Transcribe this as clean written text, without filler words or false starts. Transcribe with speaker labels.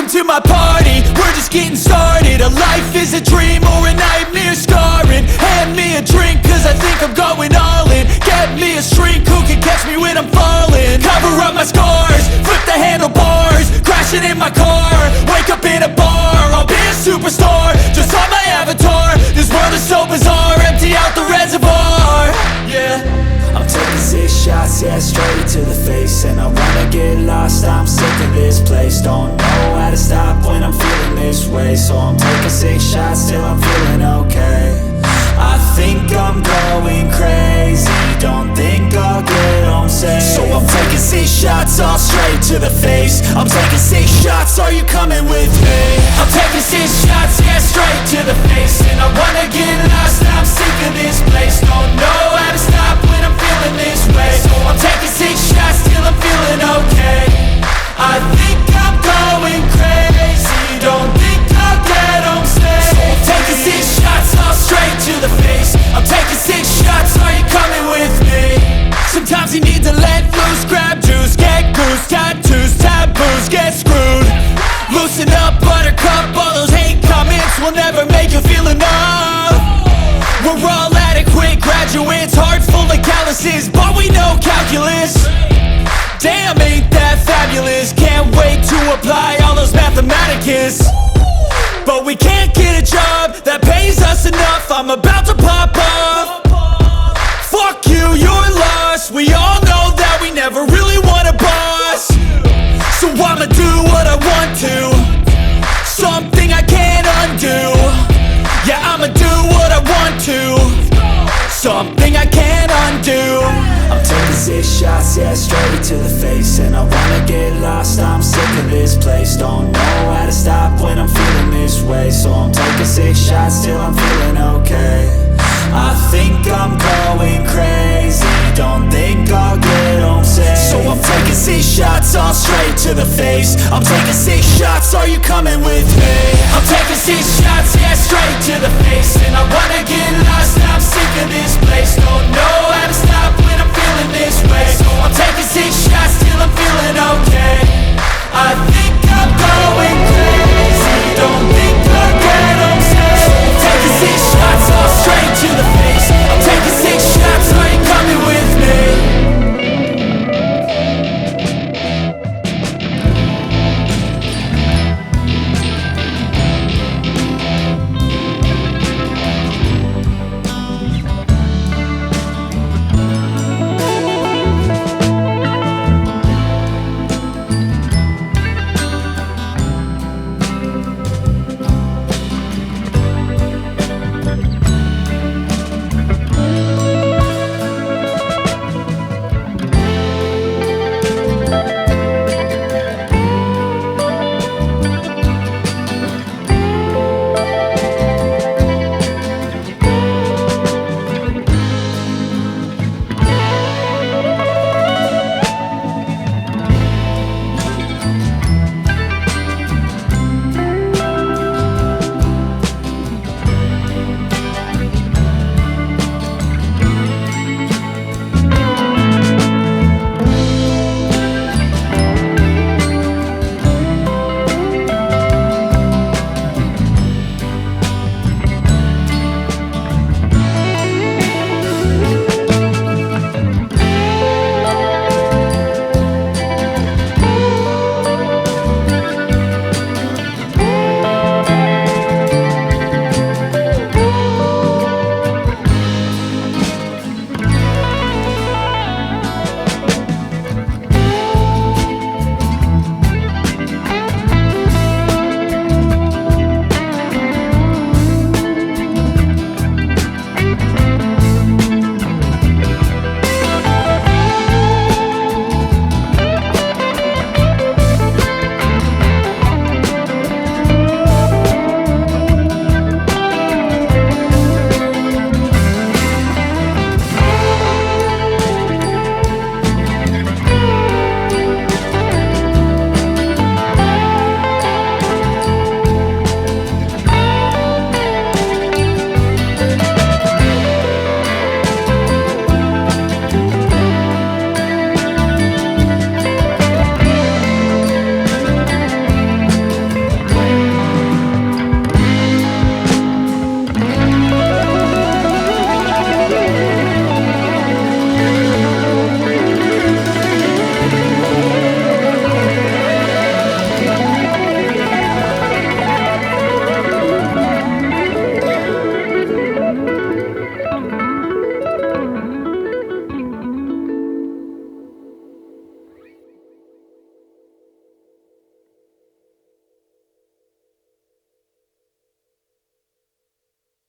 Speaker 1: Welcome to my party, we're just getting started. A life is a dream or a nightmare scarring. Hand me a drink cause I think I'm going all in. Get me a shrink who can catch me when I'm falling. Cover up my scars, flip the handlebars, crashing in my car, wake up in a bar. I'll be a superstar, just on my avatar. This world is so bizarre, empty out the reservoir. Yeah,
Speaker 2: I'm taking 6 shots, yeah, straight to the face. And I wanna get lost, I'm sick of this place. Don't know how to stop when I'm feeling this way. So I'm taking 6 shots till I'm feeling okay. I think I'm going crazy, don't think I'll get home safe. So I'm taking 6 shots, all straight to the face. I'm taking 6 shots, are you coming with me?
Speaker 1: I'm taking 6 shots, yeah, straight to the face. And I wanna get lost, I'm sick of this place. Don't know how to stop when I'm feeling this way. So I'm taking 6 shots till I'm feeling okay. I think I'm going crazy, don't think I'll get home safe. So I'm taking 6 shots, all straight to the face. I'm taking 6 shots, are you coming with me? Sometimes you need to let loose, grab juice, get goose, tattoos, taboos, get screwed. Loosen up, buttercup, all those hate comments will never make you feel enough. We're all adequate graduates, heart full of calluses, but we know calculus. Damn, ain't that fabulous? Can't wait to apply all those mathematicus. But we can't get a job that pays us enough. I'm about to pop off. Fuck you, you're lost. We all know that we never really want a boss. So I'ma do what I want to, something I can't undo. Yeah, I'ma do what I want to, something I can't undo.
Speaker 2: I'm taking 6 shots, yeah, straight to the face. And I wanna get lost, I'm sick of this place. Don't know how to stop when I'm feeling this way. So I'm taking 6 shots till I'm feeling okay. I think I'm going crazy, don't think I'll get home safe. So I'm taking 6 shots, all straight to the face. I'm taking 6 shots, are you coming with me?
Speaker 1: I'm taking 6 shots, yeah, straight to the face. And I wanna get lost, I'm sick of this place. Don't know how to stop when I'm feeling this way. So I'm taking 6 shots till I'm feeling okay.